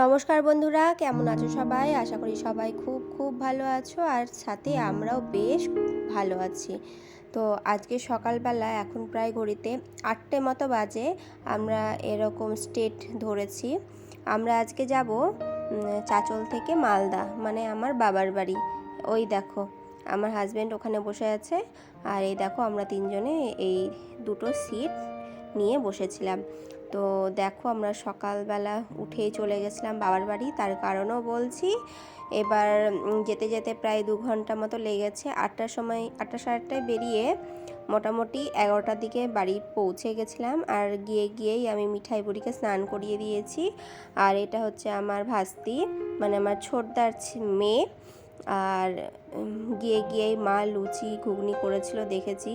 নমস্কার বন্ধুরা, কেমন আছো সবাই? আশা করি সবাই খুব খুব ভালো আছো, আর সাথে আমরাও বেশ ভালো আছি। তো আজকে সকালবেলা এখন প্রায় ঘড়িতে 8টে মতো বাজে। আমরা এরকম স্টেট ধরেছি। আমরা আজকে যাব চাঁচল থেকে মালদা, মানে আমার বাবার বাড়ি। ওই দেখো আমার হাজব্যান্ড ওখানে বসে আছে, আর এই দেখো আমরা তিনজনে এই দুটো সিট নিয়ে বসেছিলাম। তো দেখো আমরা সকালবেলা উঠেই চলে গেছিলাম বাবার বাড়ি, তার কারণও বলছি। এবার যেতে যেতে প্রায় 2 ঘন্টা মতো লেগেছে। 8টার সময়, 8টা সাড়ে 8টায় বেরিয়ে মোটামুটি 11টার দিকে বাড়ি পৌঁছে গেছিলাম। আর গিয়েই আমি মিঠাই বুড়িকে স্নান করিয়ে দিয়েছি। আর এটা হচ্ছে আমার ভাস্তি, মানে আমার ছোটদার মেয়ে। আর গিয়েই মা লুচি ঘুগনি করেছিল দেখেছি,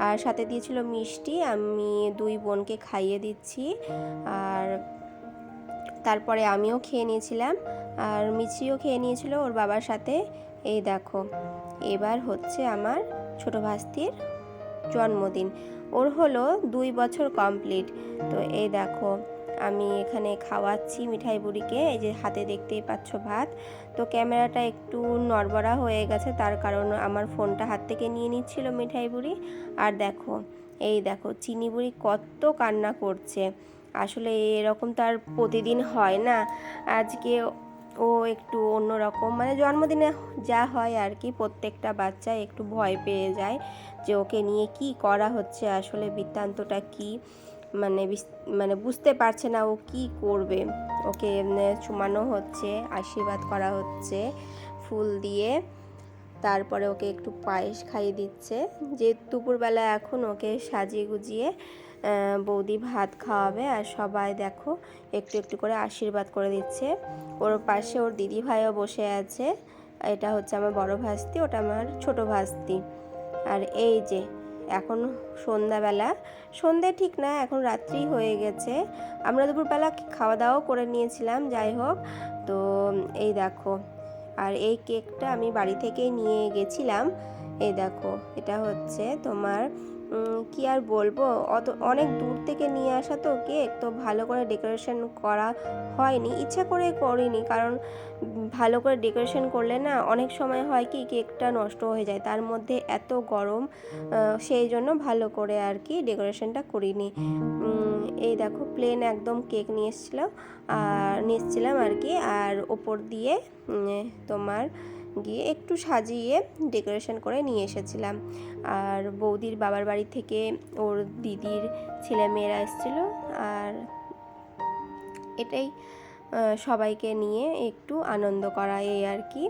আর সাথে দিয়েছিল মিষ্টি। আমি 2 বোনকে খাইয়ে দিচ্ছি, আর তারপরে আমিও খেয়ে নিয়েছিলাম, আর মিষ্টিও খেয়ে নিয়েছিল ওর বাবার সাথে। এই দেখো এবার হচ্ছে আমার ছোট ভাস্তির জন্মদিন। ওর হলো 2 বছর কমপ্লিট। তো এই দেখো আমি এখানে খাওয়াচ্ছি মিঠাই বুড়িকে। এই যে হাতে দেখতেই পাচ্ছ ভাত। তো ক্যামেরাটা একটু নড়বড়া হয়ে গেছে, তার কারণ আমার ফোনটা হাত থেকে নিয়ে নিচ্ছিল মিঠাই বুড়ি। আর দেখো এই দেখো চিনি বুড়ি কত কান্না করছে। আসলে এরকম তো আর প্রতিদিন হয় না। আজকে ও একটু অন্যরকম, মানে জন্মদিনে যা হয় আর কি, প্রত্যেকটা বাচ্চা একটু ভয় পেয়ে যায় যে ওকে নিয়ে কি করা হচ্ছে, আসলে বৃত্তান্তটা কি, মানে বুঝতে পারছে না ও কি করবে। ওকে চুমানো হচ্ছে, আশীর্বাদ করা হচ্ছে ফুল দিয়ে, তারপরে ওকে একটু পায়েস খাইয়ে দিচ্ছে। যে দুপুরবেলা এখন ওকে সাজিয়ে গুজিয়ে বৌদি ভাত খাওয়াবে, আর সবাই দেখো একটু একটু করে আশীর্বাদ করে দিচ্ছে। ওর পাশে ওর দিদি ভাইও বসে আছে। এটা হচ্ছে আমার বড় ভাস্তি, ওটা আমার ছোট ভাস্তি। আর এই যে এখন সন্ধ্যাবেলা, সন্ধে ঠিক না, এখন রাত্রি হয়ে গেছে। আমরা দুপুরবেলা খাওয়া দাওয়াও করে নিয়েছিলাম, যাই হোক। তো এই দেখো, আর এই কেকটা আমি বাড়ি থেকেই নিয়ে গেছিলাম। এই দেখো এটা হচ্ছে তোমার কি আর বলবো, অনেক দূর থেকে নিয়ে আসা তো কেক, তো ভালো করে ডেকোরেশন করা হয়নি, ইচ্ছা করে করিনি, কারণ ভালো করে ডেকোরেশন করলে না অনেক সময় হয় কি কেকটা নষ্ট হয়ে যায়, তার মধ্যে এত গরম, সেই জন্য ভালো করে আর কি ডেকোরেশনটা করিনি। এই দেখো প্লেন একদম কেক নিয়ে এসেছিলাম আর কি, আর ওপর দিয়ে তোমার গিয়ে একটু সাজিয়ে ডেকোরেশন করে নিয়ে এসেছিলাম। আর বৌদির বাবার বাড়ি থেকে ওর দিদির ছেলে মেয়েরা এসেছিলো, আর এটাই সবাইকে নিয়ে একটু আনন্দ করা, এই আর কি।